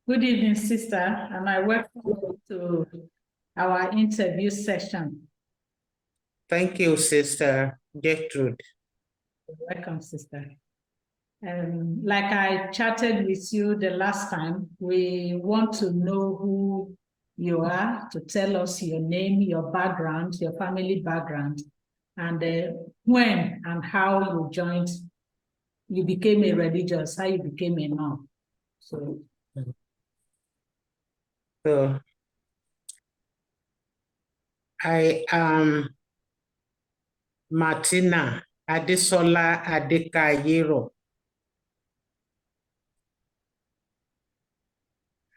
Good evening, sister, and I welcome you to our interview session. Thank you, Sister Gertrude. Welcome, sister. Like I chatted with you the last time, we want to know who you are, to tell us your name, your background, your family background, and when and how you became a religious, how you became a nun. So I am Martina Adekayero.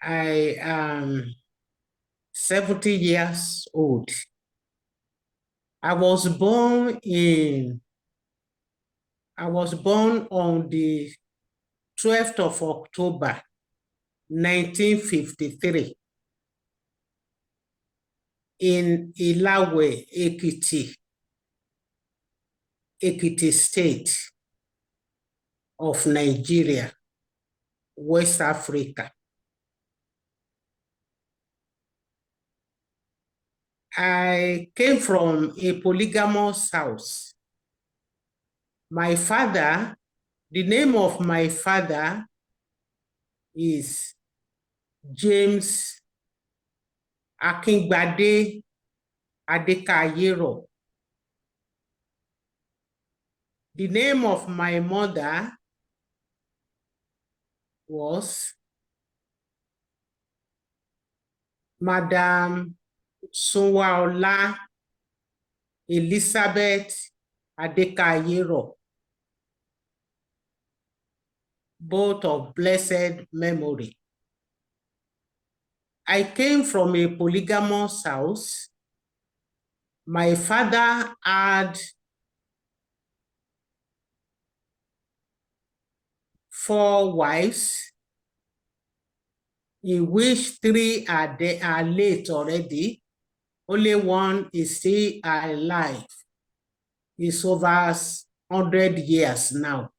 I am 70 years old. I was born on the 12th of October, 1953 in Ilawe, Ekiti State of Nigeria, West Africa. I came from a polygamous house. My father, the name of my father is James Akingbade Adekayero. The name of my mother was Madam Sunwaola Elizabeth Adekayero, both of blessed memory. I came from a polygamous house. My father had 4 wives, in which 3 are late already. Only one is still alive. It's over 100 years now.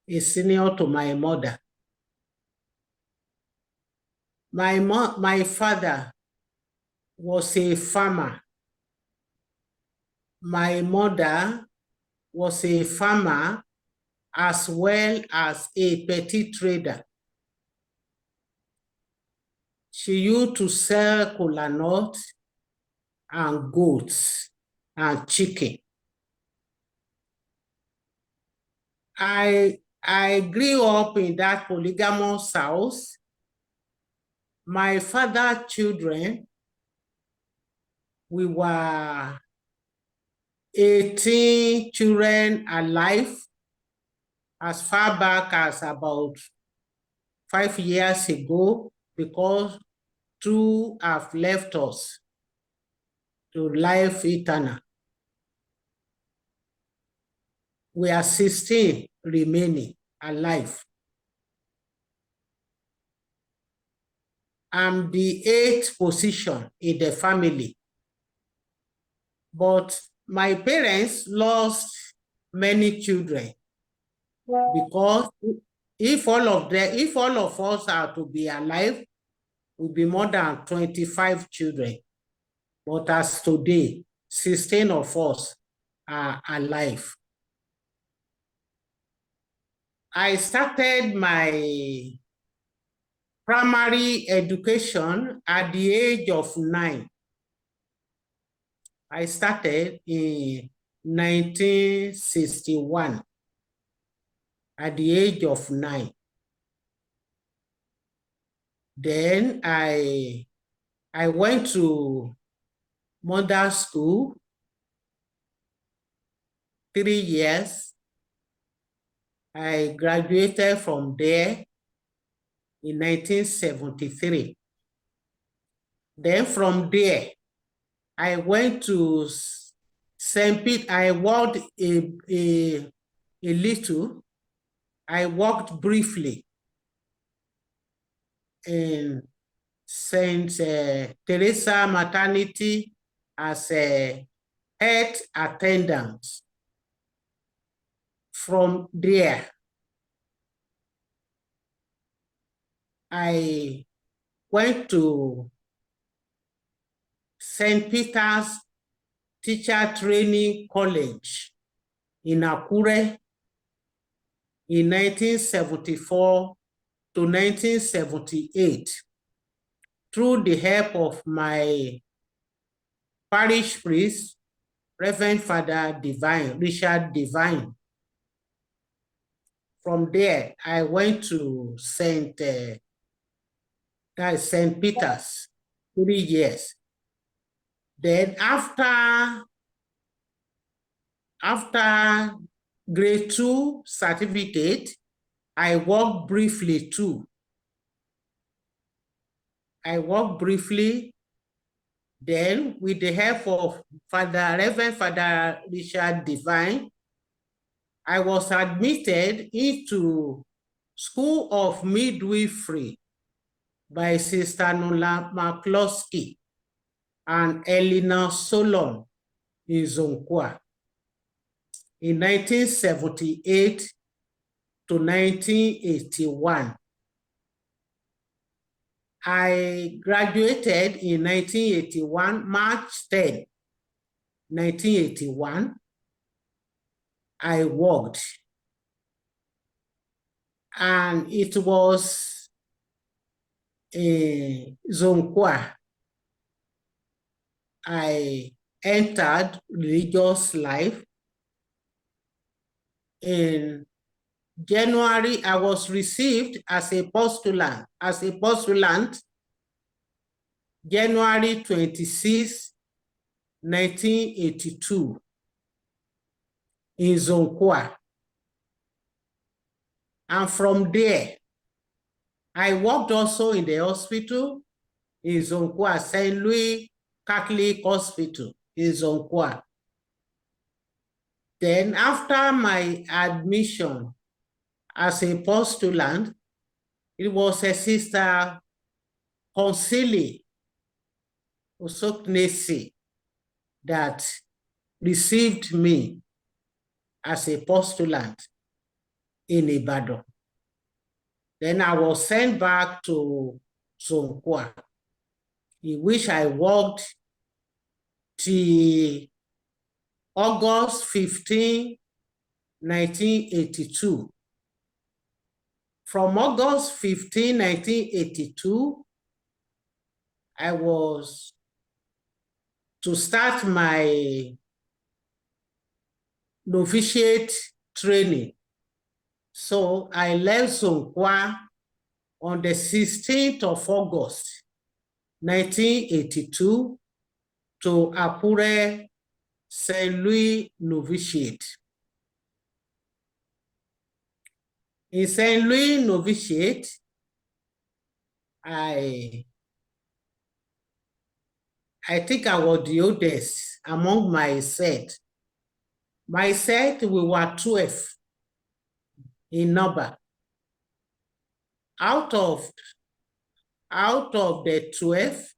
He's senior to my mother. My father was a farmer. My mother was a farmer as well as a petty trader. She used to sell kola nut and goats and chicken. I grew up in that polygamous house. My father's children, we were 18 children alive as far back as about 5 years ago, because 2 have left us to life eternal. We are 16 remaining alive. I'm the 8th position in the family. But my parents lost many children, because if all of us are to be alive, will be more than 25 children. But as today, 16 of us are alive. I started my primary education at the age of 9. I started in 1961 at the age of 9. Then I went to modern school 3 years. I graduated from there in 1973. Then from there, I went to St. Pete. I worked a little. I worked briefly in St. Teresa Maternity as a health attendant. From there, I went to St. Peter's Teacher Training College in Akure in 1974 to 1978 through the help of my parish priest, Reverend Father Divine, Richard Divine. From there, I went to St. Peter's, 3 years. Then after grade 2 certificate, I worked briefly too. Then with the help of Reverend Father Richard Divine, I was admitted into School of Midwifery by Sister Nola McCloskey and Eleanor Solon in Zonkwa in 1978 to 1981. I graduated in 1981, March 10, 1981. I worked, and it was in Zonkwa. I entered religious life. In January, I was received as a postulant, January 26, 1982, in Zonkwa. And from there, I worked also in the hospital in Zonkwa, St. Louis Catholic Hospital in Zonkwa. Then after my admission as a postulant, it was a Sister Consili Osoknesi that received me as a postulant in Ibadan. Then I was sent back to Zonkwa, in which I worked till August 15, 1982. From August 15, 1982, I was to start my novitiate training. So I left Zonkwa on the 16th of August, 1982, to Apure St. Louis Novitiate. In St. Louis Novitiate, I think I was the oldest among my set. My set, we were 12 in number. Out of the 12,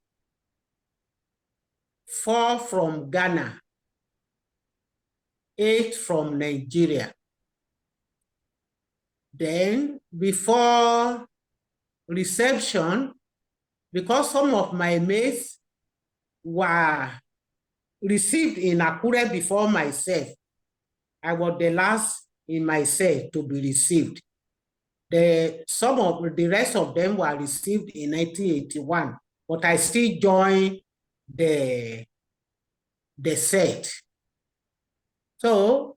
4 from Ghana, 8 from Nigeria. Then before reception, because some of my mates were received in Akure before myself, I was the last in my set to be received. Some of the rest of them were received in 1981, but I still joined the set. So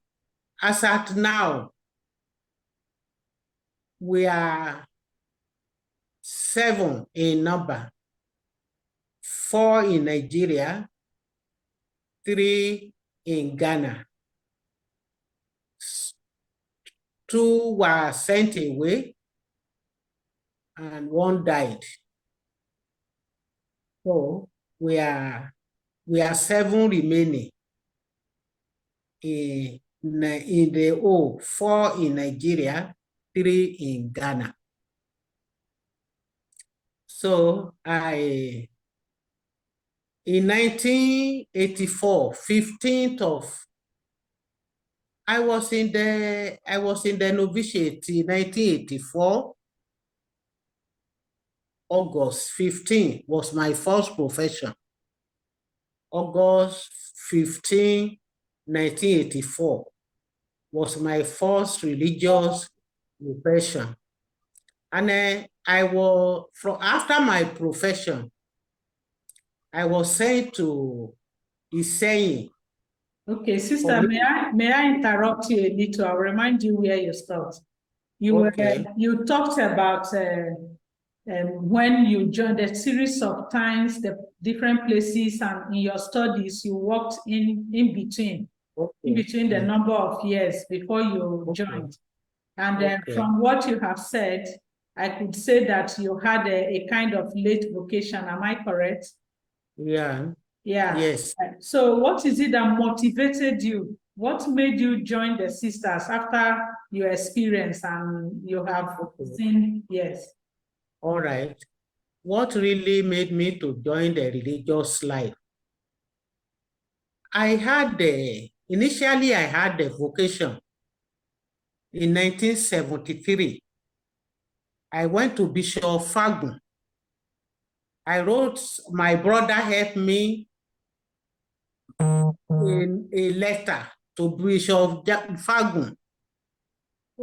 as at now, we are 7 in number, 4 in Nigeria, 3 in Ghana. 2 were sent away and 1 died. So we are 7 remaining in the 4 in Nigeria, 3 in Ghana. So in 1984, 15th of, I was in the novitiate in 1984. August 15 was my first profession. August 15, 1984 was my first religious profession. And then after my profession, I was sent to Iseyin. Okay, sister, may I interrupt you a little? I'll remind you where you stopped. You talked about when you joined a series of times, the different places, and in your studies, you worked in between the number of years before you joined. And from what you have said, I could say that you had a kind of late vocation. Am I correct? Yeah. Yeah. Yes. So what is it that motivated you? What made you join the sisters after your experience and you have seen? Yes. All right. What really made me to join the religious life? Initially I had the vocation in 1973. I went to Bishop Fagun. My brother helped me in a letter to Bishop Fagun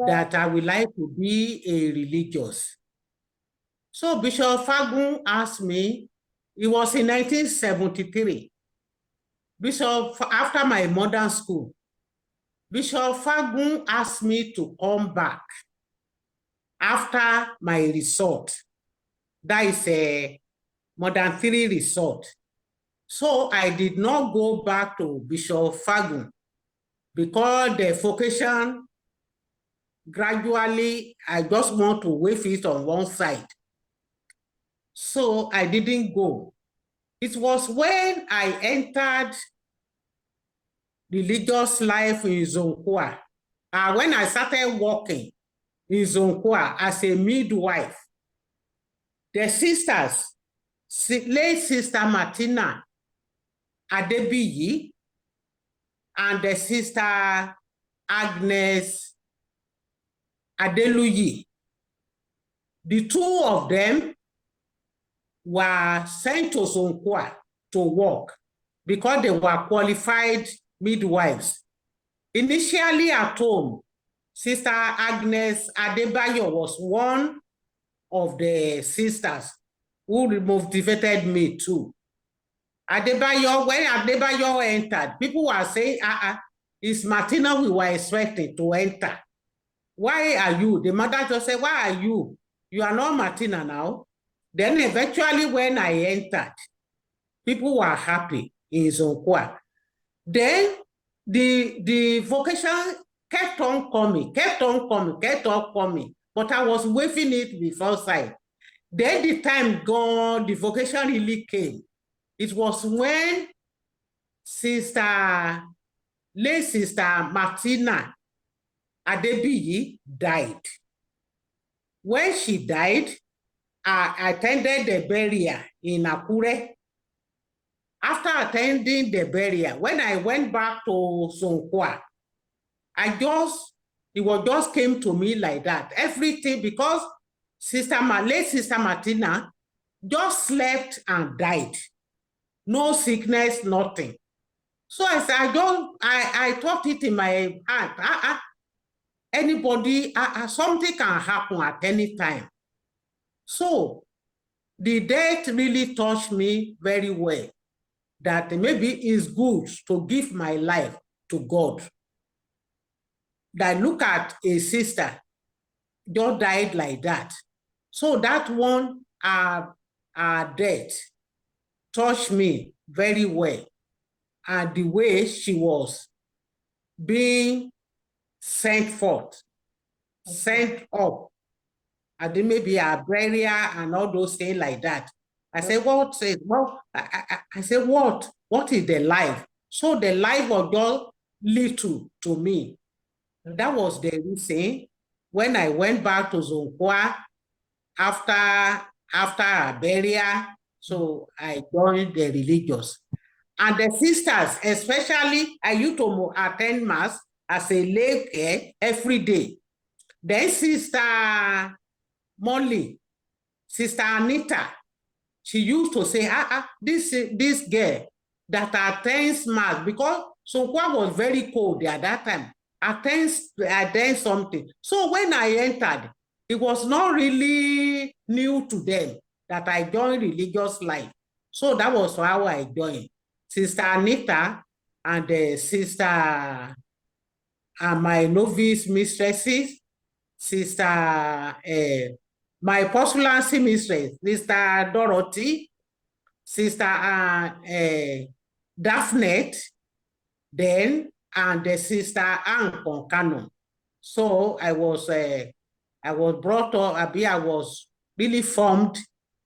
that I would like to be a religious. So Bishop Fagun asked me, it was in 1973, after my modern school, Bishop Fagun asked me to come back after my resort. That is a modern 3 resort. So I did not go back to Bishop Fagun because the vocation gradually, I just want to wave it on one side. So I didn't go. It was when I entered religious life in Zonkwa, when I started working in Zonkwa as a midwife, the sisters, late sister Martina Adebiyi and the sister Agnes Adeluyi, the two of them were sent to Zonkwa to work because they were qualified midwives. Initially at home, Sister Agnes Adebayo was one of the sisters who motivated me too. When Adebayo entered, people were saying, it's Martina we were expecting to enter. Why are you? The mother just said, why are you? You are not Martina now. Then eventually when I entered, people were happy in Zonkwa. Then the vocation kept on coming, but I was waving it before side. Then the time gone, the vocation really came. It was when late sister Martina Adebiyi died. When she died, I attended the burial in Akure. After attending the burial, when I went back to Zonkwa, it just came to me like that. Everything, because late sister Martina just slept and died. No sickness, nothing. So I said, I thought it in my heart, anybody, something can happen at any time. So the death really touched me very well, that maybe it's good to give my life to God. That look at a sister just died like that. So that one, death touched me very well. And the way she was being sent forth, sent up, and then maybe a burial and all those things like that. I said, what? I said, what is the life? So the life was just little to me. That was the reason when I went back to Zonkwa after a burial, so I joined the religious. And the sisters, especially, I used to attend mass as a lay every day. Then Sister Molly Sister Anita, she used to say, this girl that attends mass, because Sonkwa was very cold at that time, attends something. So when I entered, it was not really new to them that I joined religious life. So that was how I joined. Sister Anita and Sister and my novice mistresses, Sister, my postulancy mistress, Sister Dorothy, Sister Daphne, then, and the Sister Anne Concano. So I was brought up, I was really formed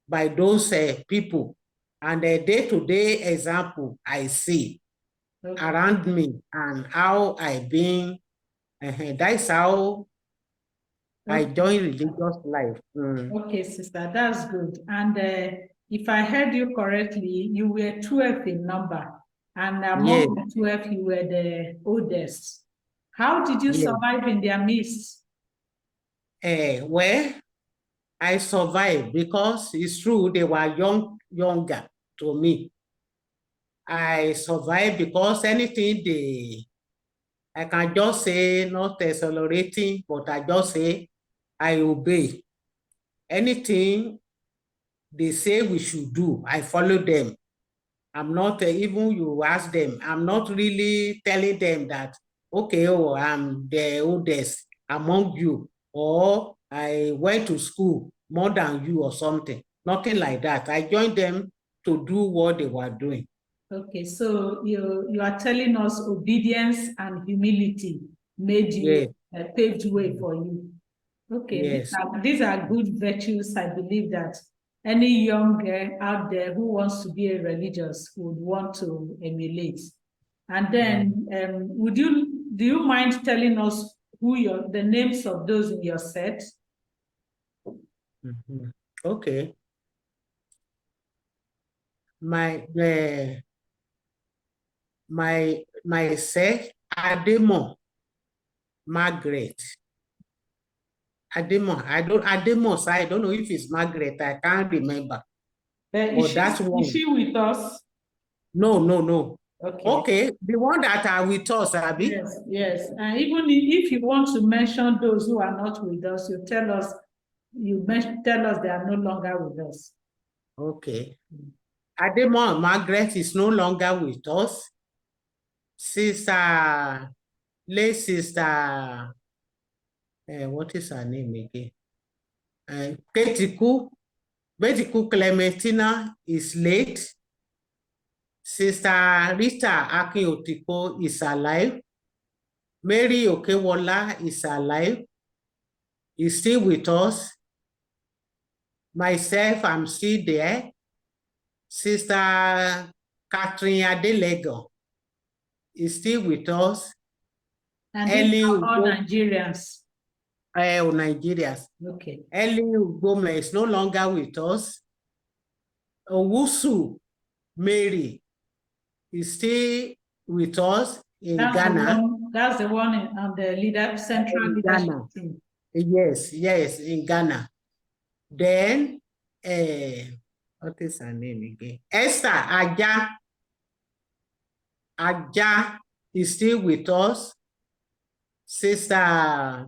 by those people. And the day-to-day example I see around me and how I've been, that's how I joined religious life. Okay, sister, that's good. And if I heard you correctly, you were 12 in number, and among the 12, you were the oldest. How did you survive in their midst? Well, I survived because it's true they were younger to me. I survived because anything I can just say, not accelerating, but I just say I obey. Anything they say we should do, I follow them. I'm not, even you ask them, I'm not really telling them that, okay, I'm the oldest among you, or I went to school more than you or something. Nothing like that. I joined them to do what they were doing. Okay, so you are telling us obedience and humility made you, paved way for you. Okay, these are good virtues. I believe that any young girl out there who wants to be a religious would want to emulate. And then, do you mind telling us the names of those in your set? Okay. My set, Ademo, Margaret. Ademo, I don't know if it's Margaret, I can't remember. Is she with us? No. Okay, the one that are with us, Abby. Yes. And even if you want to mention those who are not with us, you tell us they are no longer with us. Okay. Ademo Margaret is no longer with us. Late sister, what is her name again? Betiku Clementina is late. Sister Rita Akinotiko is alive. Mary Okewola is alive. Is still with us. Myself, I'm still there. Sister Catherine Elelegu is still with us. And these are all Nigerians. Nigerians. Okay. Eli Ugome is no longer with us. Owusu Mary is still with us in Ghana. That's the one on the central leadership team. Yes, in Ghana. Then, what is her name again? Esther Aja is still with us. Sister,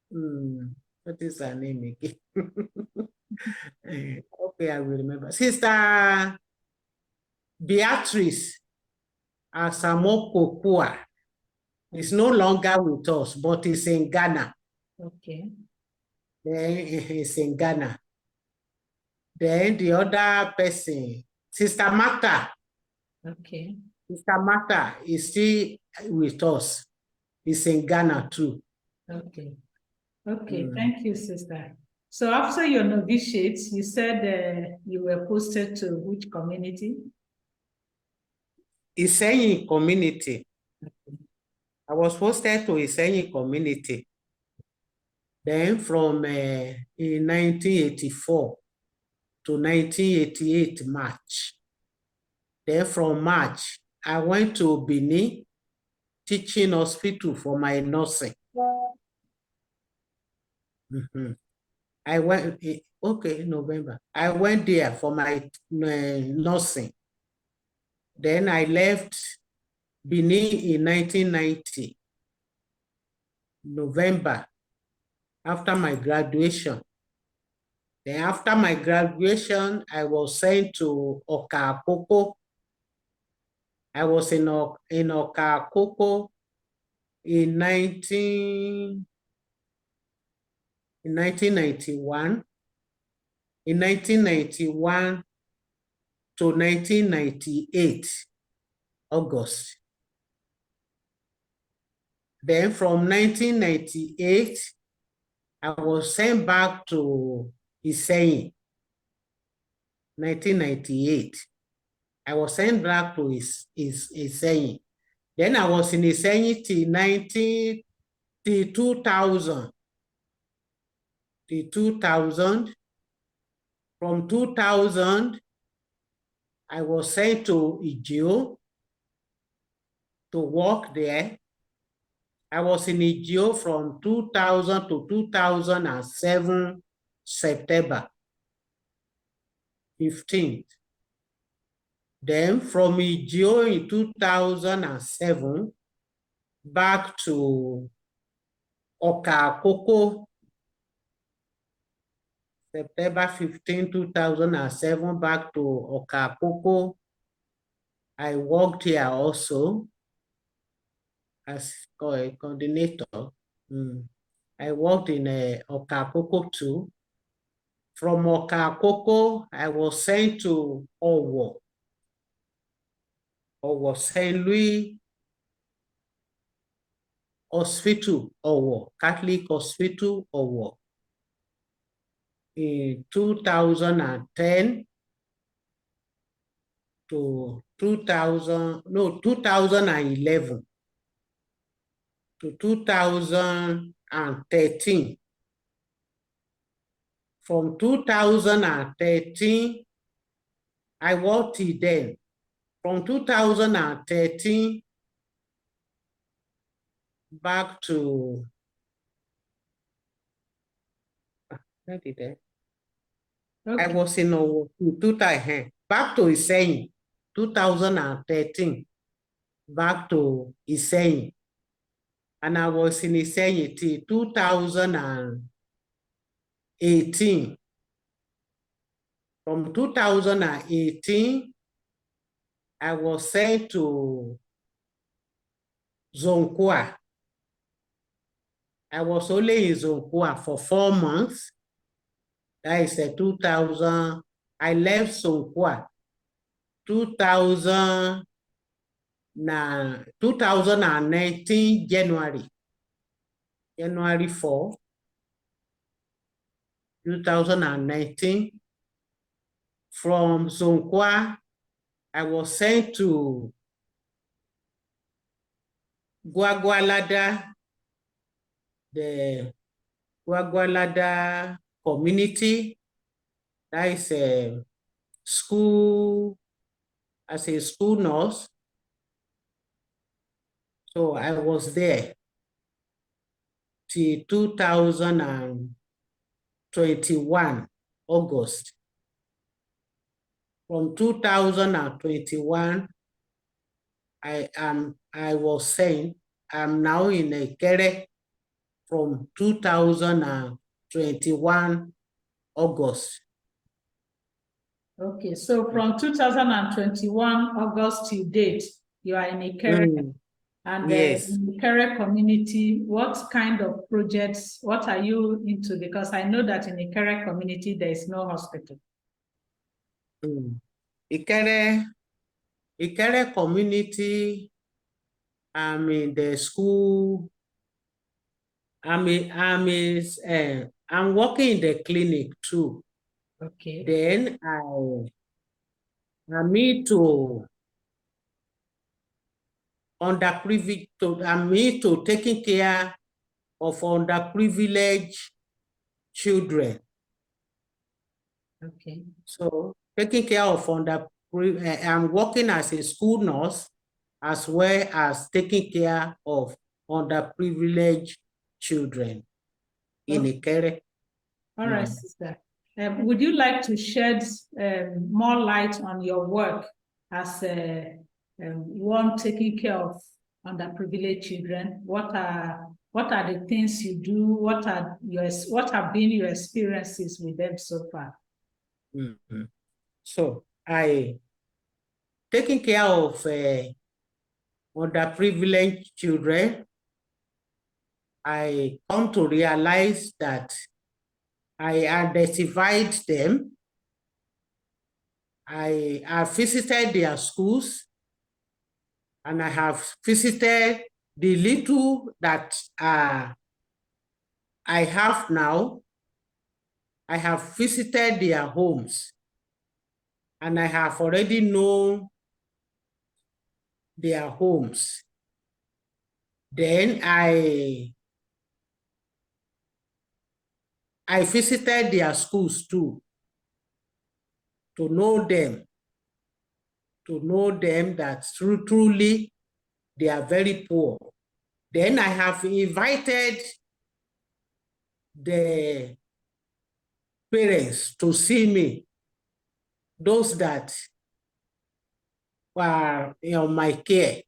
what is her name again? Okay, I will remember. Sister Beatrice Asamokokua is no longer with us, but is in Ghana. Okay. Then he's in Ghana. Then the other person, Sister Martha. Okay. Sister Martha is still with us. He's in Ghana too. Okay. Thank you, sister. So after your novitiate, you said you were posted to which community? Isenyi community. I was posted to Isenyi community. Then from in 1984 to 1988 March. Then from March, I went to Benin, teaching hospital for my nursing. I went Okay, November. I went there for my nursing. Then I left Benin in 1990, November, after my graduation. Then after my graduation, I was sent to Okakoko. I was in Okakoko in 1991. In 1991 to 1998, August. Then from 1998, I was sent back to Iseyin, 1998. I was sent back to Iseyin. Then I was in Iseyin till 2000. Till 2000. From 2000, I was sent to Ijio to work there. I was in Ijio from 2000 to 2007, September 15th. Then from Ijio in 2007, back to Okakoko, September 15, 2007, back to Okakoko. I worked here also as a coordinator. I worked in Okakoko too. From Okakoko, I was sent to Owo, St. Louis Hospital, Owo, Catholic Hospital, Owo. In 2010 to 2011 to 2013. From 2013, I worked till then. From 2013 back to okay. I was in back to Iseyin, 2013, back to Iseyin. And I was in Iseyin till 2018. From 2018, I was sent to Zonkwa. I was only in Zonkwa for 4 months. That is 2000. I left Zonkwa 2019 January 4, 2019. From Zonkwa, I was sent to Gwagwalada, the Gwagwalada community. That is a school, as a school nurse. So I was there till 2021, August. From 2021, I was sent. I'm now in Ekere from 2021, August. Okay, so from 2021, August to date, you are in Ekere. And yes. in the Ikere community, what kind of projects, what are you into? Because I know that in the Ikere community, there is no hospital. Ikere community, I'm in the school. I'm working in the clinic too. Okay. Then I need to taking care of underprivileged children. Okay. So taking care of I'm working as a school nurse as well as taking care of underprivileged children in Ikere. All right, sister. Would you like to shed more light on your work as one taking care of underprivileged children? What are the things you do? What have been your experiences with them so far? Mm-hmm. So I taking care of underprivileged children. I come to realize that I identified them. I have visited their schools, and I have visited the little that I have now. I have visited their homes, and I have already known their homes. Then I visited their schools too, to know them that truly they are very poor. Then I have invited the parents to see me, those that were on my care.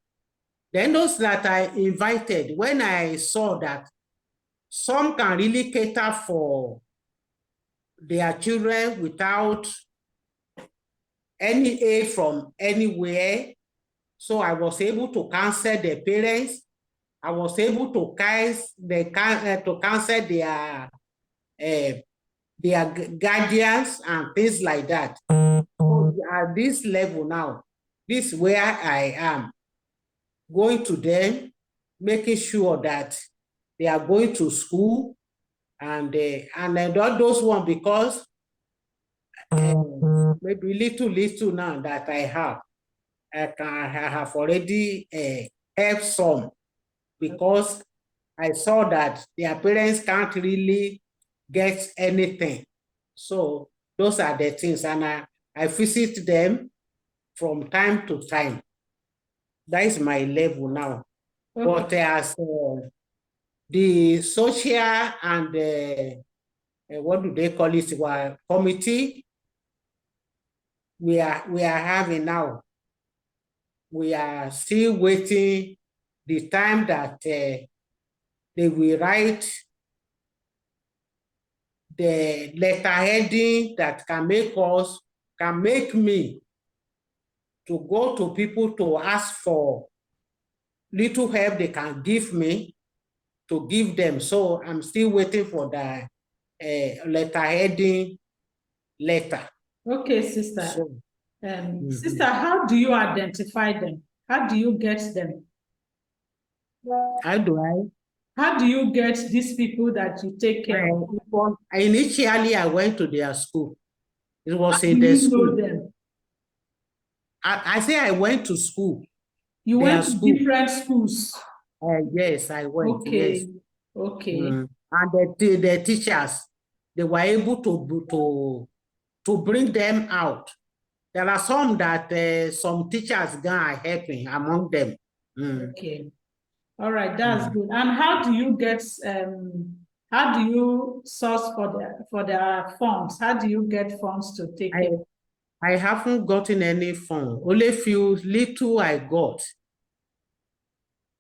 Then those that I invited, when I saw that some can really cater for their children without any aid from anywhere, so I was able to counsel the parents. I was able to counsel their guardians and things like that. So at this level now, this is where I am, going to them, making sure that they are going to school, and not those ones, because maybe little now that I have, I have already helped some, because I saw that their parents can't really get anything. So those are the things, and I visit them from time to time. That is my level now. Okay. But as the social and what do they call it? Well, committee we are having now. We are still waiting the time that they will write the letter heading that can make me to go to people to ask for little help they can give me, to give them. So I'm still waiting for the letter heading letter. Okay, sister. So, sister, how do you identify them? How do you get them? How do I? How do you get these people that you take care of? Initially, I went to their school. It was How in do the you school. know them? I say I went to school. You went to different schools? Yes, I went. Okay. Yes. Okay. And the teachers, they were able to bring them out. There are some that some teachers are helping among them. Okay. All right, that's good. And how do you get how do you source for their funds? How do you get funds to take care? I haven't gotten any fund. Only few little I got.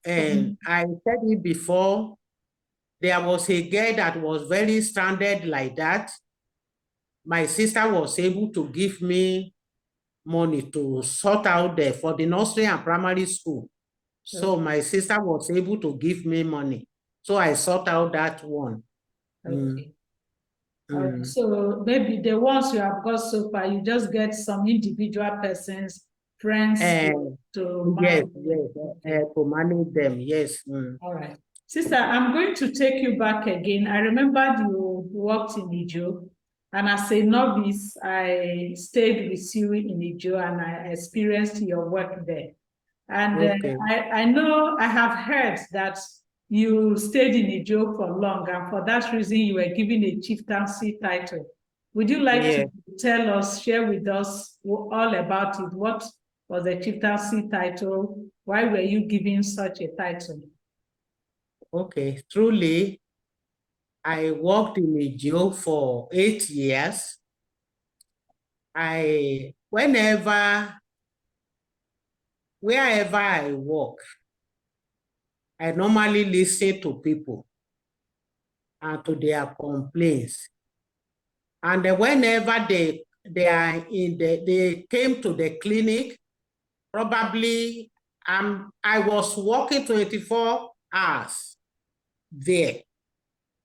And I said it before, there was a girl that was very stranded like that. My sister was able to give me money to sort out there for the nursery and primary school. So my sister was able to give me money. So I sort out that one. Okay. So maybe the ones you have got so far, you just get some individual persons, friends to manage. Yes, to manage them. Yes. All right. Sister, I'm going to take you back again. I remember you worked in Ijo, and as a novice, I stayed with you in Ijo and I experienced your work there. And I know I have heard that you stayed in Ijo for long, and for that reason, you were given a chieftaincy title. Would you like to tell us, share with us all about it? What was the chieftaincy title? Why were you given such a title? Okay, truly, I worked in a jail for 8 years. Wherever I work, I normally listen to people and to their complaints. And whenever they came to the clinic, probably I was working 24 hours there.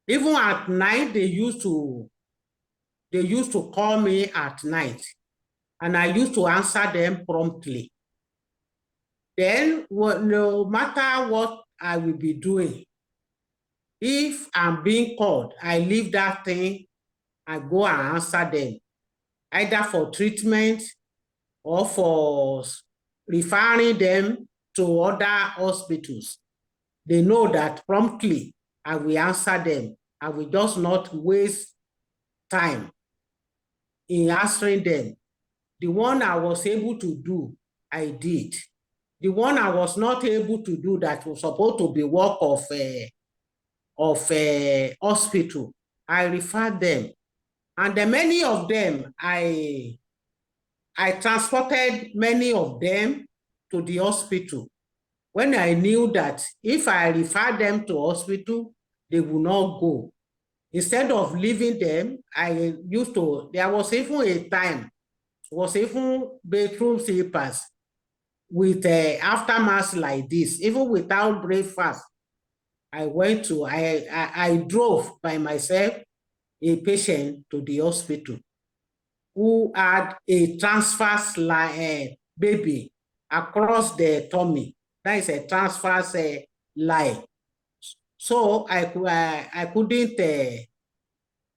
Even at night, they used to call me at night, and I used to answer them promptly. Then, no matter what I will be doing, if I'm being called, I leave that thing, I go and answer them, either for treatment or for referring them to other hospitals. They know that promptly I will answer them. I will just not waste time in answering them. The one I was able to do, I did. The one I was not able to do that was supposed to be work of hospital, I referred them. And many of them, I transported many of them to the hospital when I knew that if I refer them to hospital, they will not go. Instead of leaving them, there was even a time, was even bedroom slippers with aftermath like this, even without breakfast. I drove by myself a patient to the hospital who had a transverse baby across the tummy. That is a transverse line. So I couldn't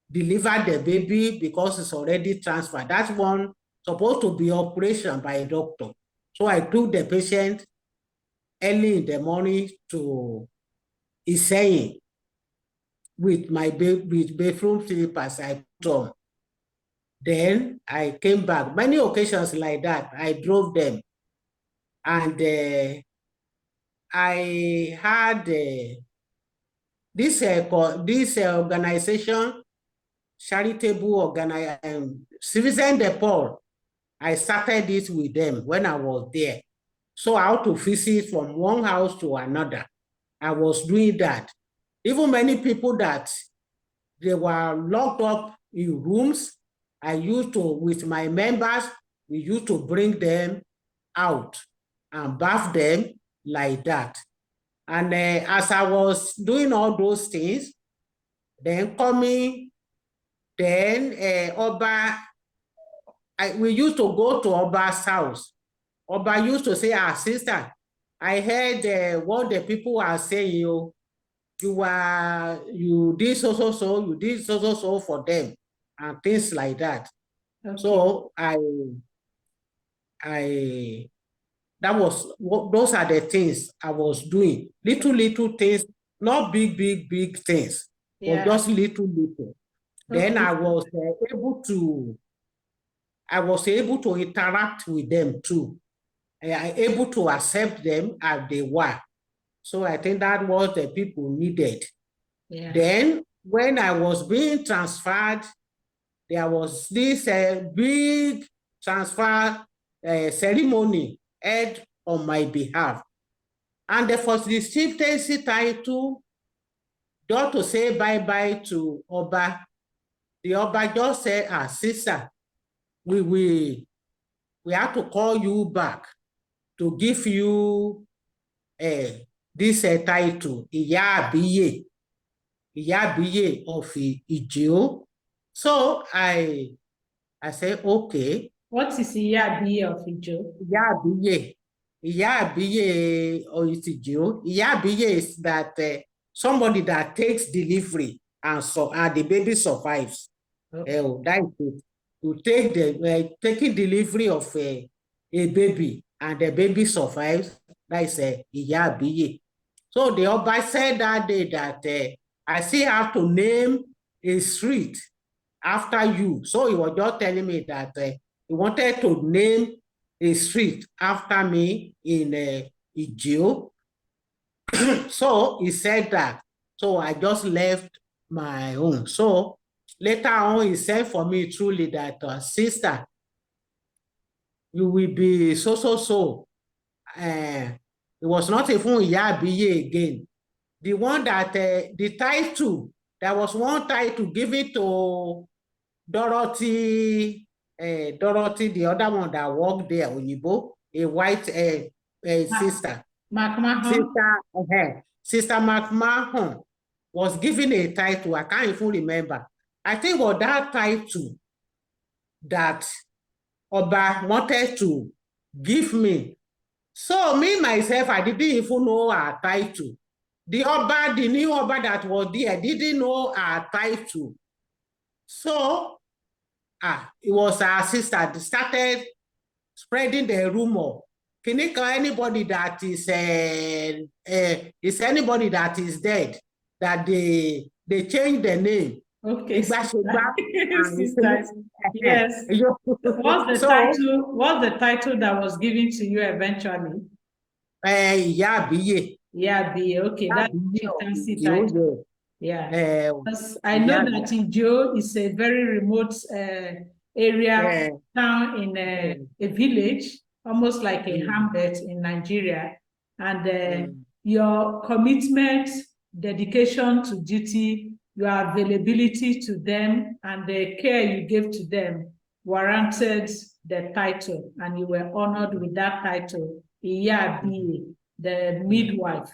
deliver the baby because it's already transferred. That's one supposed to be operation by a doctor. So I took the patient early in the morning to Iseyin with my bedroom slippers I put on. Then I came back. Many occasions like that, I drove them. And I had this organization, charitable organization, Citizen de Paul. I started it with them when I was there. So I had to visit from one house to another. I was doing that. Even many people that they were locked up in rooms, I used to, with my members, we used to bring them out and bath them like that. And as I was doing all those things, then Oba, we used to go to Oba's house. Oba used to say, sister, I heard what the people are saying, you did so, you did so for them, and things like that. Okay. So those are the things I was doing. Little things, not big things, but just little. Okay. Then I was able to interact with them too. I able to accept them as they were. So I think that was the people needed. Yeah. Then when I was being transferred, there was this big transfer ceremony held on my behalf. And for the chieftaincy title, just to say bye-bye to Oba, the Oba just said, sister, we have to call you back to give you this title, Ìyá Àbíyè of Ìjẹ̀ó. So I said, okay. What is Ìyá Àbíyè of Ìjẹ̀ó? Ìyá Àbíyè of Ìjẹ̀ó. Ìyá Àbíyè is that somebody that takes delivery and the baby survives. Okay. That is it. To take taking delivery of a baby and the baby survives, that is Ìyá Àbíyè. So the Oba said that day that I still have to name a street after you. So he was just telling me that he wanted to name a street after me in Ìjẹ̀ó. So he said that. So I just left my own. So later on, he said for me truly that, sister, you will be so. It was not even Iyabiye again. The one that, the title, there was one title given to Dorothy, the other one that worked there, Oyibo, a white sister. Sister McMahon was given a title. I can't even remember. I think was that title that Oba wanted to give me. So me, myself, I didn't even know her title. The new Oba that was there, didn't know her title. So, it was our sister that started spreading the rumor. Can anybody that is anybody that is dead, that they changed the name. Okay. Sisters. Yes. What's the title that was given to you eventually? Iyabiye. Iyabiye. Okay, that's the chieftaincy title. Yeah. I know that Ijo is a very remote area, town in a village, almost like a hamlet in Nigeria. And your commitment, dedication to duty, your availability to them, and the care you gave to them warranted the title, and you were honored with that title, Iyabiye, the midwife,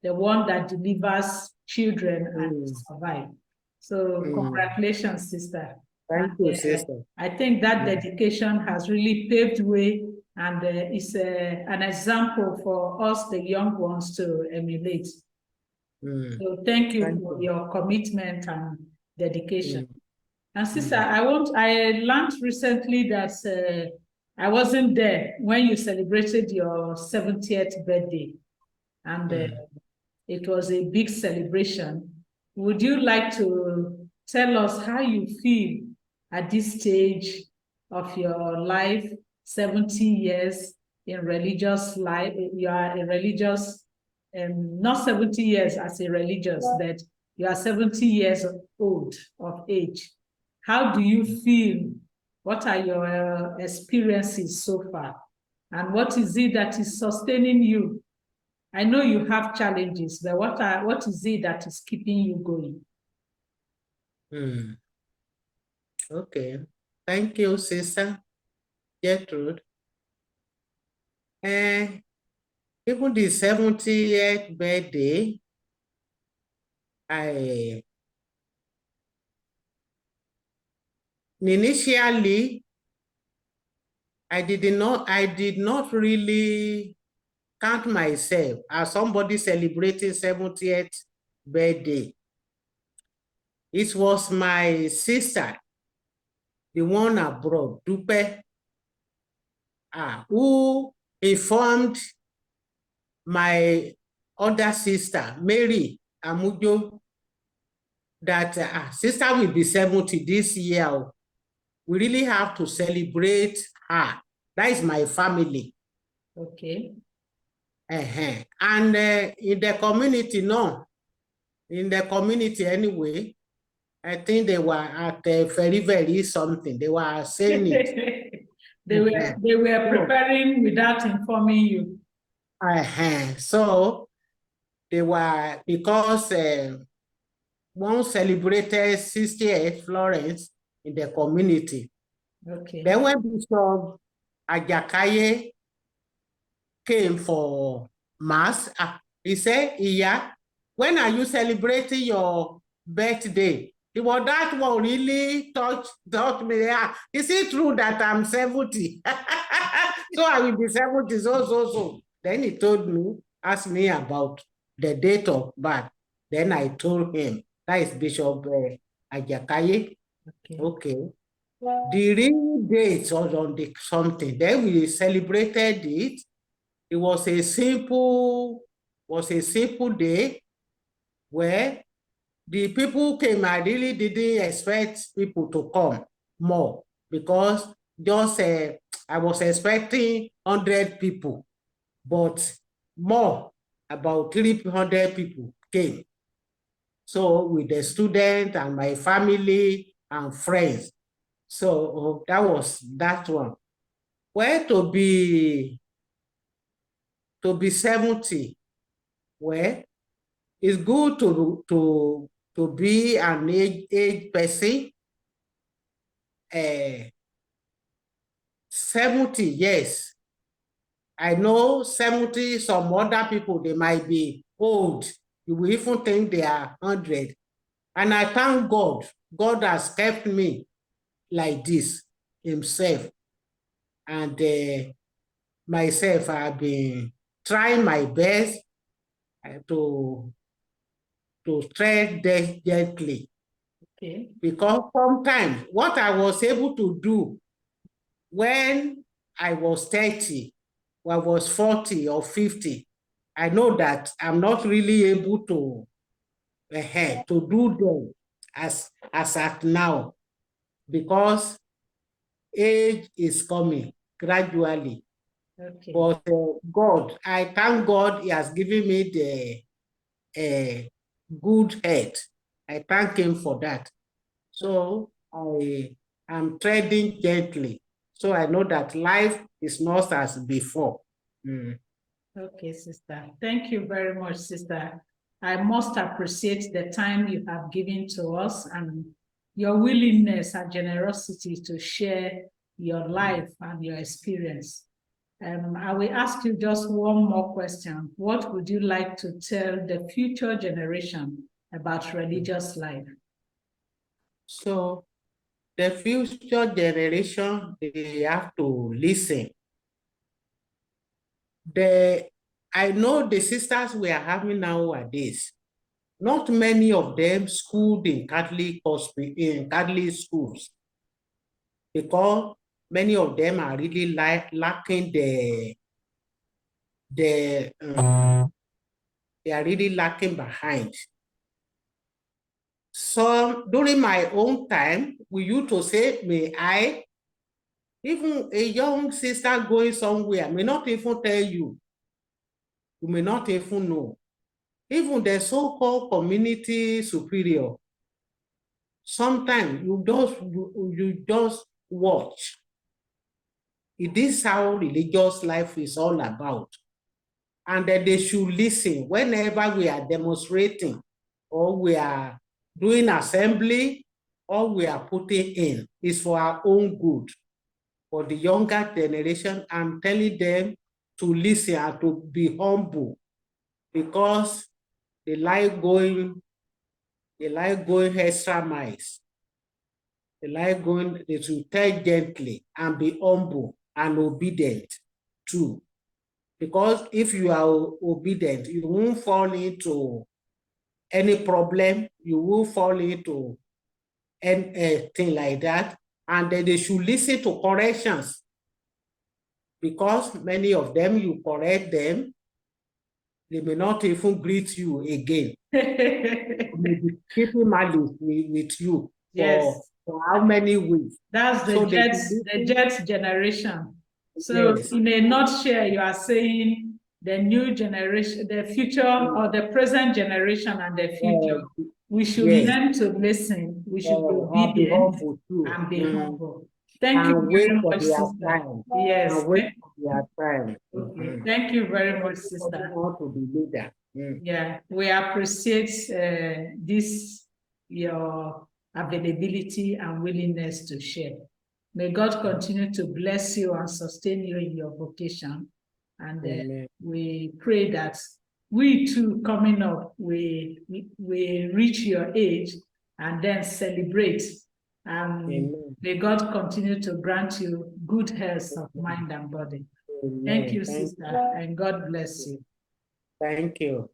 the one that delivers children and survive. So congratulations, sister. Thank you, sister. I think that dedication has really paved way, and is an example for us, the young ones, to emulate. So thank you for your commitment and dedication. And sister, I learned recently that I wasn't there when you celebrated your 70th birthday, and it was a big celebration. Would you like to tell us how you feel at this stage of your life, 70 years in religious life? You are a religious, not 70 years as a religious, but you are 70 years old of age. How do you feel? What are your experiences so far? And what is it that is sustaining you? I know you have challenges, but what is it that is keeping you going? Okay. Thank you, sister Gertrude. Even the 70th birthday, initially I did not really count myself as somebody celebrating 70th birthday. It was my sister, the one abroad, Dupe, who informed my other sister, Mary Amujo, that sister will be 70 this year. We really have to celebrate her. That is my family. Okay. And in the community, anyway, I think they were at very, very something. They were saying it. They were preparing without informing you. So they were, because one celebrated 68th Florence in the community. Okay. Then when Bishop Adekayero came for mass, he said, "Iya, when are you celebrating your birthday?" It was that one really touched me. Is it true that I'm 70? So I will be 70, so. Then he told me, asked me about the date of birth. Then I told him, that is Bishop Adekayero. Okay. The real date was on the something. Then we celebrated it. It was a simple day where the people who came. I really didn't expect people to come more, because just I was expecting 100 people, but more, about 300 people came. So with the student and my family and friends. So that was that one. Well, to be 70, well, it's good to be an age person. 70, yes. I know 70, some other people, they might be old. You will even think they are 100. And I thank God. God has kept me like this himself. And myself, I've been trying my best to tread gently. Okay. Because sometimes what I was able to do when I was 30, when I was 40 or 50, I know that I'm not really able to do them as at now, because age is coming gradually. Okay. But God, I thank God he has given me the good health. I thank him for that. So I am treading gently. So I know that life is not as before. Okay, sister. Thank you very much, sister. I must appreciate the time you have given to us and your willingness and generosity to share your life and your experience. I will ask you just one more question. What would you like to tell the future generation about religious life? So the future generation, they have to listen. I know the sisters we are having nowadays, not many of them schooled in Catholic schools, because many of them are really lacking they are really lacking behind. So during my own time, we used to say, even a young sister going somewhere may not even tell you. You may not even know. Even the so-called community superior, sometimes you just watch. It is how religious life is all about. And that they should listen whenever we are demonstrating or we are doing assembly or we are putting in. It's for our own good. For the younger generation, I'm telling them to listen and to be humble, because they like going extra miles. They should take gently and be humble and obedient too. Because if you are obedient, you won't fall into any problem, you won't fall into anything like that. And then they should listen to corrections, because many of them, you correct them, they may not even greet you again. They may be keeping malice with you Yes. for how many weeks. That's the Jet generation. So yes. in a nutshell, you are saying the new generation, the future or the present generation and the future, we should learn to listen. We should be obedient and be humble. Thank you very much, sister. Yes. Okay. Thank you very much, sister. Yeah, we appreciate this, your availability and willingness to share. May God continue to bless you and sustain you in your vocation. And we pray that we too, coming up, we reach your age and then celebrate. And may God continue to grant you good health of mind and body. Thank you, sister, and God bless you. Thank you.